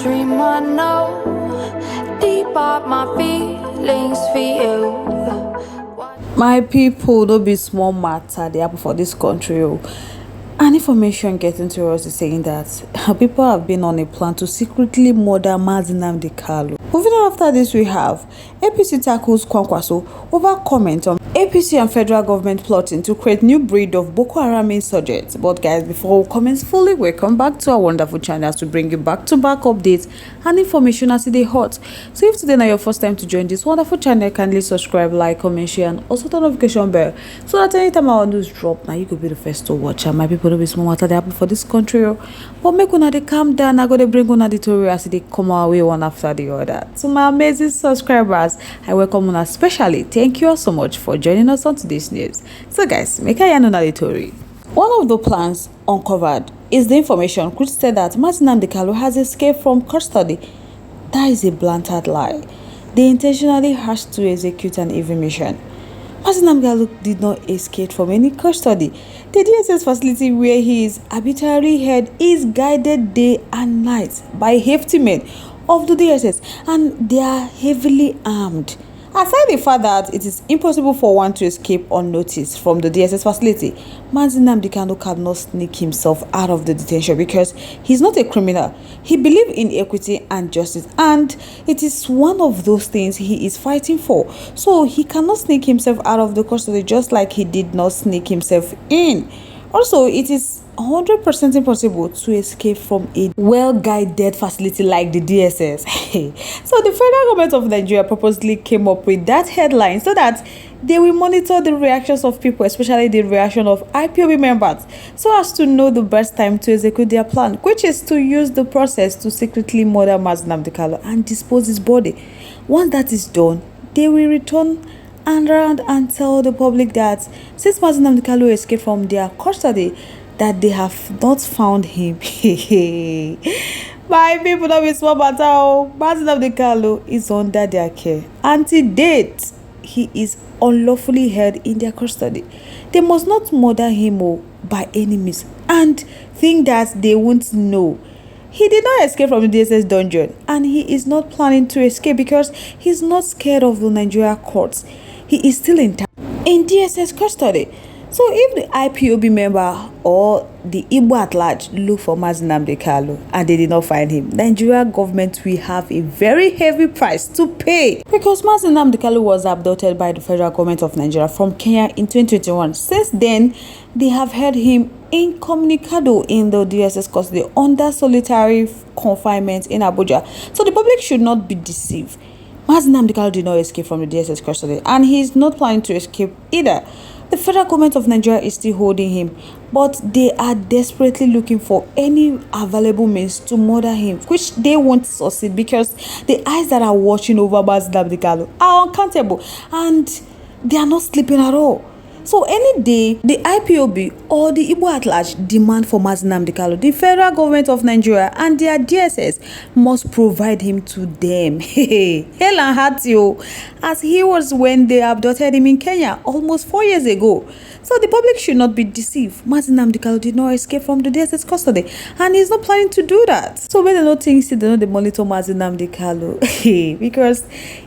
dream I know deep up my feelings for you. My people, don't be small matter they happen for this country. An information getting to us is saying that people have been on a plan to secretly murder Nnamdi Kanu. Moving on after this, we have APC tackles Kwankwaso over comment on APC and federal government plotting to create new breed of Boko Haram insurgents. But guys, before we comments fully, welcome back to our wonderful channel to bring you back-to-back updates and information as they hot. So if today is your first time to join this wonderful channel, kindly subscribe, like, comment, share, and also turn notification bell so that anytime our news drop, now you could be the first to watch. And my people don't be small matter they happen for this country. But make una they calm down. I gotta bring una the story as they come our way one after the other. To my amazing subscribers, I welcome una especially. Thank you all so much for joining us on today's news. So guys, make a know the story. One of the plans uncovered is the information which said that Nnamdi Kanu has escaped from custody. That is a blatant lie. They intentionally has to execute an evil mission. Nnamdi Kanu did not escape from any custody. The DSS facility where he is arbitrarily held is guided day and night by hefty men of the DSS, and they are heavily armed. Aside the fact that it is impossible for one to escape unnoticed from the DSS facility, Nnamdi Kanu cannot sneak himself out of the detention because he's not a criminal. He believes in equity and justice, and it is one of those things he is fighting for. So he cannot sneak himself out of the custody just like he did not sneak himself in. Also, it is 100% impossible to escape from a well-guided facility like the DSS. So the federal government of Nigeria purposely came up with that headline so that they will monitor the reactions of people, especially the reaction of IPOB members, so as to know the best time to execute their plan, which is to use the process to secretly murder Nnamdi Kanu and dispose his body. Once that is done, they will return around and tell the public that since Nnamdi Kanu escaped from their custody, that they have not found him. My people, don't be small matter. Nnamdi Kanu is under their care. Until date, he is unlawfully held in their custody. They must not murder him by any means and think that they won't know. He did not escape from the DSS dungeon, and he is not planning to escape because he's not scared of the Nigeria courts. He is still in DSS custody. So if the IPOB member or the Igbo at large look for Nnamdi Kanu and they did not find him, Nigeria government will have a very heavy price to pay, because Nnamdi Kanu was abducted by the federal government of Nigeria from Kenya in 2021. Since then, they have held him incommunicado in the DSS custody under solitary confinement in Abuja. So the public should not be deceived. Nnamdi Kanu did not escape from the DSS custody, and he is not planning to escape either. The federal government of Nigeria is still holding him, but they are desperately looking for any available means to murder him, which they won't succeed because the eyes that are watching over Nnamdi Kanu are uncountable and they are not sleeping at all. So any day, the IPOB or the Igbo at large demand for Nnamdi Kanu, the federal government of Nigeria and their DSS must provide him to them. Hell and heart, as he was when they abducted him in Kenya almost 4 years ago. So the public should not be deceived. Nnamdi Kanu did not escape from the DSS custody, and he's not planning to do that. So when they don't think, they know they monitor Nnamdi Kanu. Because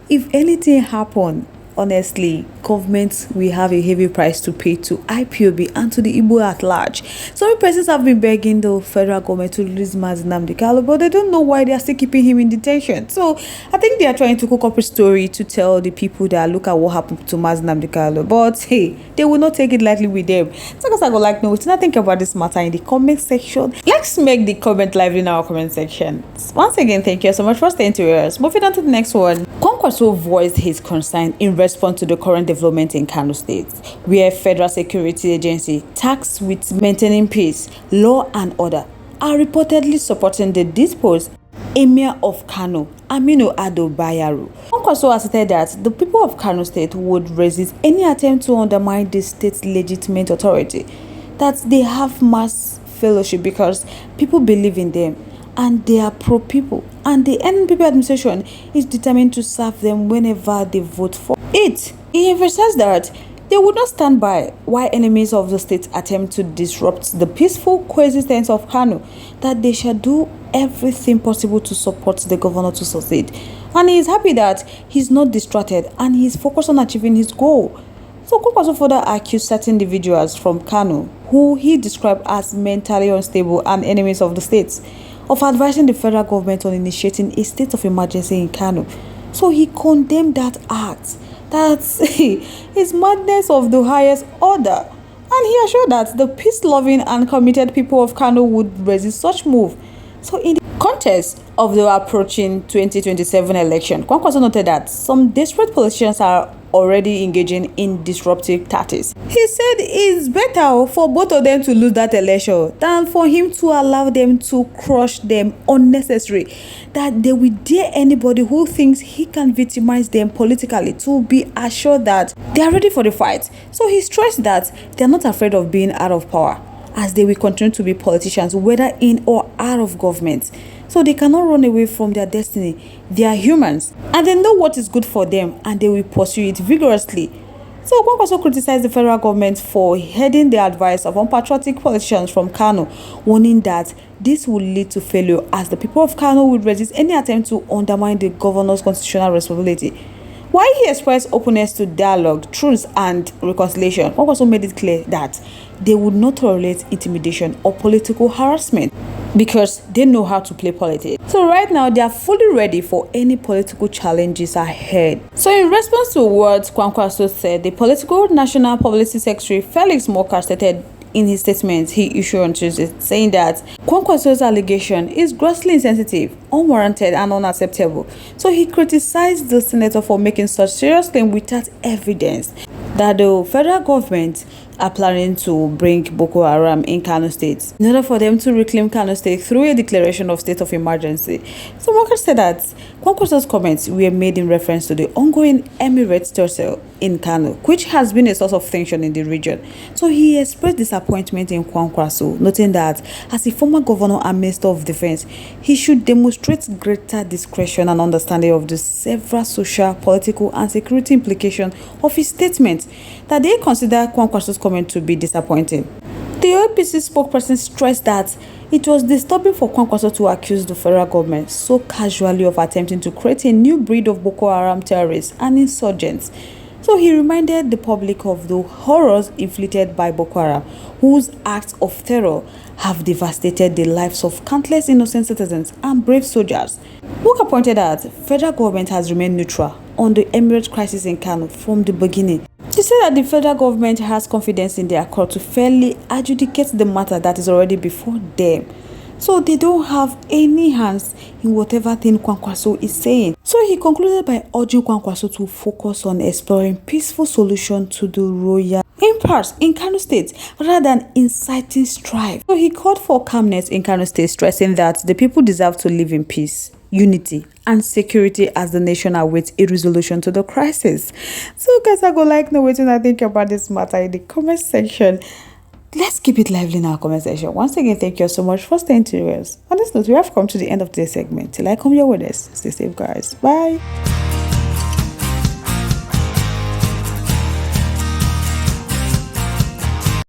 if anything happened, honestly, governments will have a heavy price to pay to IPOB and to the Igbo at large. Some persons have been begging the federal government to release Nnamdi Kanu, but they don't know why they are still keeping him in detention. So I think they are trying to cook up a story to tell the people that look at what happened to Nnamdi Kanu. But hey, they will not take it lightly with them. So guys, I would like to know what you think about this matter in the comment section. Let's make the comment lively in our comment section. Once again, thank you so much for staying to us. Moving on to the next one. Kwankwaso voiced his concern in response to the current development in Kano State, where federal security agency tasked with maintaining peace, law and order are reportedly supporting the disposed Emir of Kano, Aminu Ado Bayero. Kwankwaso asserted that the people of Kano State would resist any attempt to undermine the state's legitimate authority, that they have mass fellowship because people believe in them and they are pro-people, and the NPP administration is determined to serve them whenever they vote for it. He emphasized that They would not stand by while enemies of the state attempt to disrupt the peaceful coexistence of Kanu, that they shall do everything possible to support the governor to succeed. And he is happy that he's not distracted and he is focused on achieving his goal. So Kwankwaso further accused certain individuals from Kanu, who he described as mentally unstable and enemies of the state, of advising the federal government on initiating a state of emergency in Kanu. So he condemned that act. That is madness of the highest order. And he assured that the peace-loving and committed people of Kanu would resist such move. So in the context of the approaching 2027 election, Kwankwaso noted that some desperate politicians are already engaging in disruptive tactics. He said it's better for both of them to lose that election than for him to allow them to crush them unnecessarily. That they will dare anybody who thinks he can victimize them politically to be assured that they are ready for the fight. So he stressed that they are not afraid of being out of power, as they will continue to be politicians whether in or out of government. So they cannot run away from their destiny. They are humans and they know what is good for them and they will pursue it vigorously. So Kwankwaso criticized the federal government for heeding the advice of unpatriotic politicians from Kanu, warning that this will lead to failure as the people of Kanu would resist any attempt to undermine the governor's constitutional responsibility. While he expressed openness to dialogue, truth, and reconciliation, Kwankwaso made it clear that they would not tolerate intimidation or political harassment because they know how to play politics. So right now, they are fully ready for any political challenges ahead. So in response to what Kwankwaso said, the political national publicity secretary Felix Moka stated in his statement he issued on Tuesday, saying that Kwankwaso's allegation is grossly insensitive, unwarranted, and unacceptable. So he criticized the senator for making such serious claim without evidence that the federal government are planning to bring Boko Haram in Kano State in order for them to reclaim Kano State through a declaration of state of emergency. So Moka said that Kwankwaso's comments were made in reference to the ongoing Emirates tussle in Kano, which has been a source of tension in the region. So he expressed disappointment in Kwankwaso, noting that as a former governor and minister of defense, he should demonstrate greater discretion and understanding of the several social, political, and security implications of his statement, that they consider Kwankwaso's comment to be disappointing. The OPC spokesperson stressed that it was disturbing for Kwankwaso to accuse the federal government so casually of attempting to create a new breed of Boko Haram terrorists and insurgents. So he reminded the public of the horrors inflicted by Boko Haram, whose acts of terror have devastated the lives of countless innocent citizens and brave soldiers. Moka pointed out the federal government has remained neutral on the Emirates crisis in Kano from the beginning. She said that the federal government has confidence in their court to fairly adjudicate the matter that is already before them. So they don't have any hands in whatever thing Kwankwaso is saying. So he concluded by urging Kwankwaso to focus on exploring peaceful solution to the royal impasse in Kano State rather than inciting strife. So he called for calmness in Kano State, stressing that the people deserve to live in peace, unity, and security as the nation awaits a resolution to the crisis. So guys, I go like know what I think about this matter in the comment section. Let's keep it lively in our comment section. Once again, thank you so much for staying tuned. On this note, we have come to the end of today's segment. Till I come your way, stay safe, guys. Bye.